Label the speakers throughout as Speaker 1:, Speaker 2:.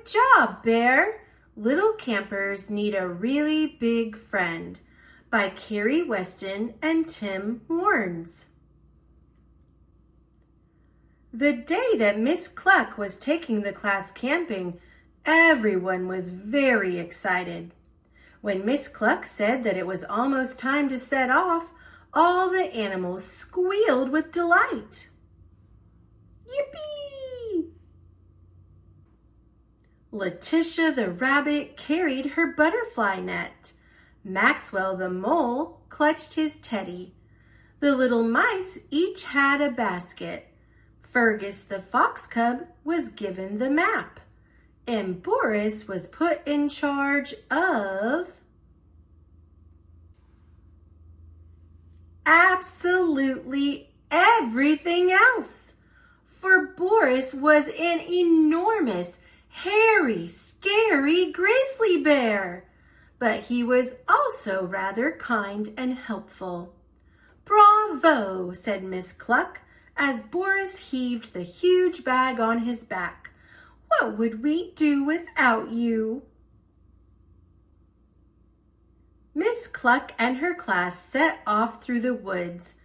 Speaker 1: Good job, Bear! Little Campers Need a Really Big Friend by Carrie Weston and Tim Warnes. The day that Miss Cluck was taking the class camping, everyone was very excited. When Miss Cluck said that it was almost time to set off, all the animals squealed with delight. Yippee! Letitia the rabbit carried her butterfly net. Maxwell the mole clutched his teddy. The little mice each had a basket. Fergus the fox cub was given the map. And Boris was put in charge of absolutely everything else. For Boris was an enormous, hairy, scary grizzly bear. But he was also rather kind and helpful. "Bravo," said Miss Cluck, as Boris heaved the huge bag on his back. "What would we do without you?" Miss Cluck and her class set off through the woods.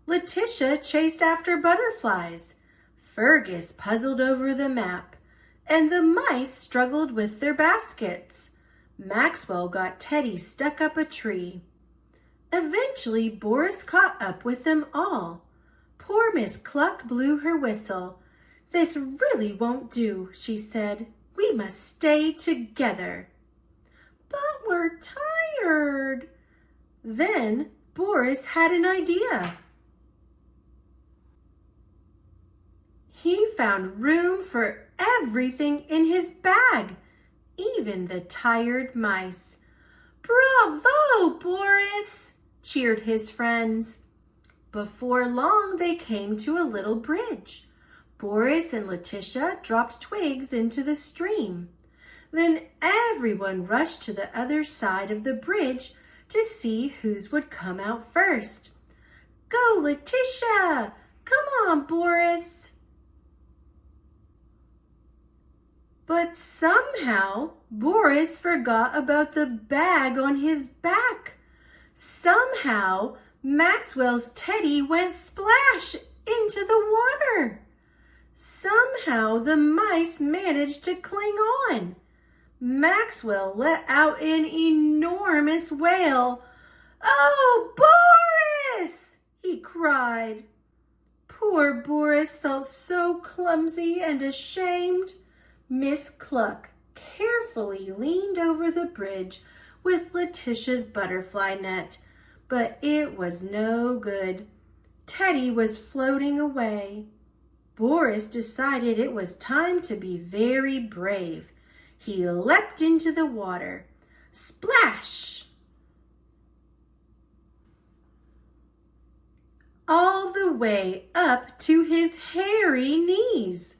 Speaker 1: Letitia chased after butterflies. Fergus puzzled over the map, and the mice struggled with their baskets. Maxwell got Teddy stuck up a tree. Eventually, Boris caught up with them all. Poor Miss Cluck blew her whistle. "This really won't do," she said. "We must stay together." "But we're tired." Then Boris had an idea. He found room for everything in his bag, even the tired mice. "Bravo, Boris!" cheered his friends. Before long, they came to a little bridge. Boris and Letitia dropped twigs into the stream. Then everyone rushed to the other side of the bridge to see whose would come out first. "Go, Letitia! Come on, Boris!" But somehow, Boris forgot about the bag on his back. Somehow, Maxwell's teddy went splash into the water. Somehow, the mice managed to cling on. Maxwell let out an enormous wail. "Oh, Boris!" he cried. Poor Boris felt so clumsy and ashamed. Miss Cluck carefully leaned over the bridge with Letitia's butterfly net, but it was no good. Teddy was floating away. Boris decided it was time to be very brave. He leapt into the water. Splash! All the way up to his hairy knees.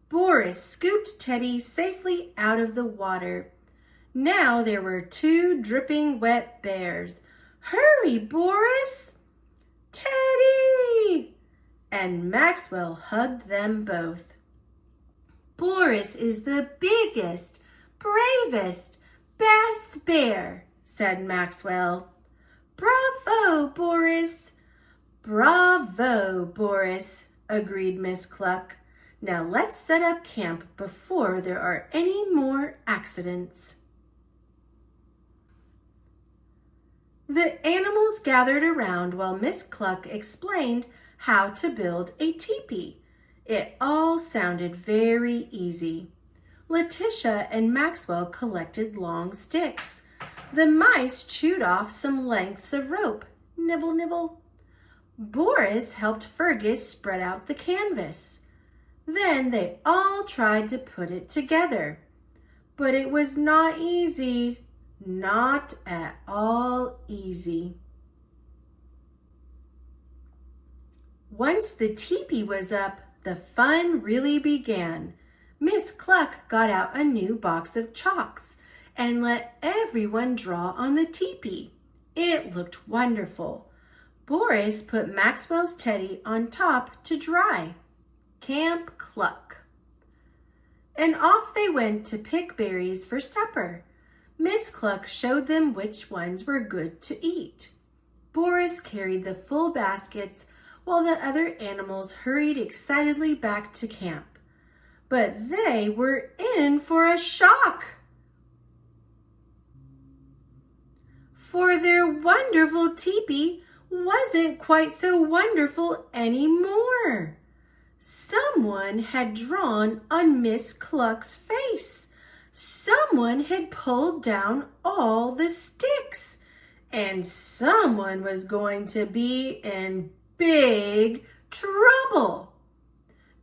Speaker 1: Boris scooped Teddy safely out of the water. Now there were two dripping wet bears. "Hurry, Boris!" "Teddy!" And Maxwell hugged them both. "Boris is the biggest, bravest, best bear," said Maxwell. "Bravo, Boris!" "Bravo, Boris," agreed Miss Cluck. "Now let's set up camp before there are any more accidents." The animals gathered around while Miss Cluck explained how to build a teepee. It all sounded very easy. Letitia and Maxwell collected long sticks. The mice chewed off some lengths of rope. Nibble, nibble. Boris helped Fergus spread out the canvas. Then they all tried to put it together. But it was not easy. Not at all easy. Once the teepee was up, the fun really began. Miss Cluck got out a new box of chalks and let everyone draw on the teepee. It looked wonderful. Boris put Maxwell's teddy on top to dry. Camp Cluck. and off they went to pick berries for supper. Miss Cluck showed them which ones were good to eat. Boris carried the full baskets while the other animals hurried excitedly back to camp. But they were in for a shock. For their wonderful teepee wasn't quite so wonderful anymore. Someone had drawn on Miss Cluck's face. Someone had pulled down all the sticks. And someone was going to be in big trouble.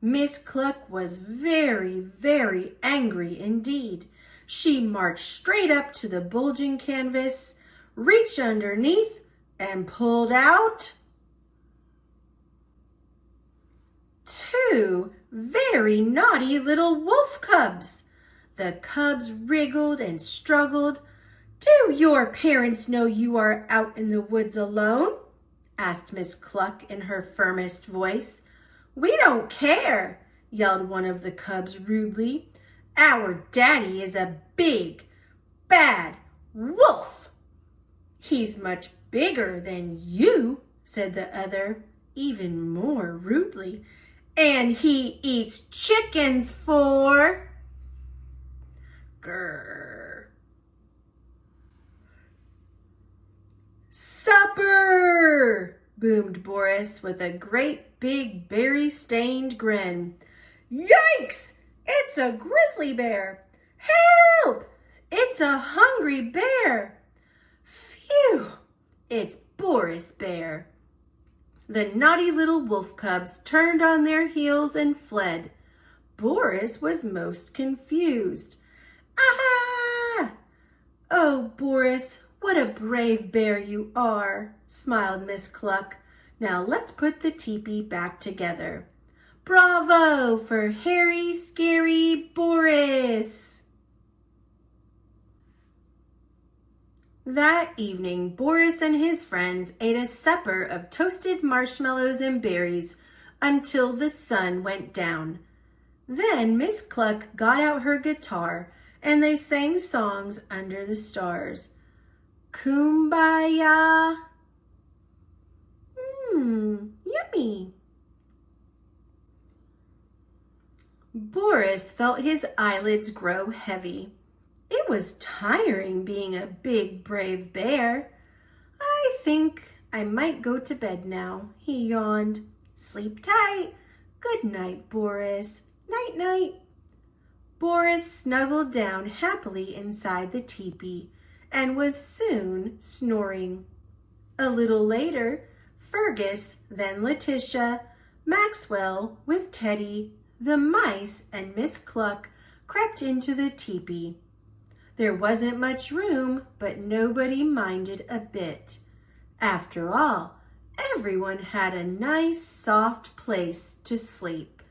Speaker 1: Miss Cluck was very, very angry indeed. She marched straight up to the bulging canvas, reached underneath, and pulled out 2 very naughty little wolf cubs. The cubs wriggled and struggled. "Do your parents know you are out in the woods alone?" asked Miss Cluck in her firmest voice. "We don't care," yelled one of the cubs rudely. "Our daddy is a big, bad wolf." "He's much bigger than you," said the other, even more rudely. "And he eats chickens for..." Grrr. "Supper!" boomed Boris with a great big berry-stained grin. "Yikes! It's a grizzly bear! Help! It's a hungry bear! Phew! It's Boris Bear!" The naughty little wolf cubs turned on their heels and fled. Boris was most confused. "Ah! Oh, Boris, what a brave bear you are," smiled Miss Cluck. "Now let's put the teepee back together. Bravo for hairy, scary Boris!" That evening, Boris and his friends ate a supper of toasted marshmallows and berries until the sun went down. Then Miss Cluck got out her guitar and they sang songs under the stars. Kumbaya. Yummy. Boris felt his eyelids grow heavy. It was tiring being a big, brave bear. "I think I might go to bed now," he yawned. "Sleep tight. Good night, Boris. Night-night." Boris snuggled down happily inside the teepee and was soon snoring. A little later, Fergus, then Letitia, Maxwell with Teddy, the mice, and Miss Cluck crept into the teepee. There wasn't much room, but nobody minded a bit. After all, everyone had a nice, soft place to sleep.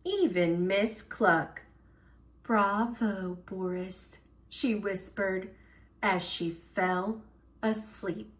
Speaker 1: Even Miss Cluck. "Bravo, Boris," she whispered as she fell asleep.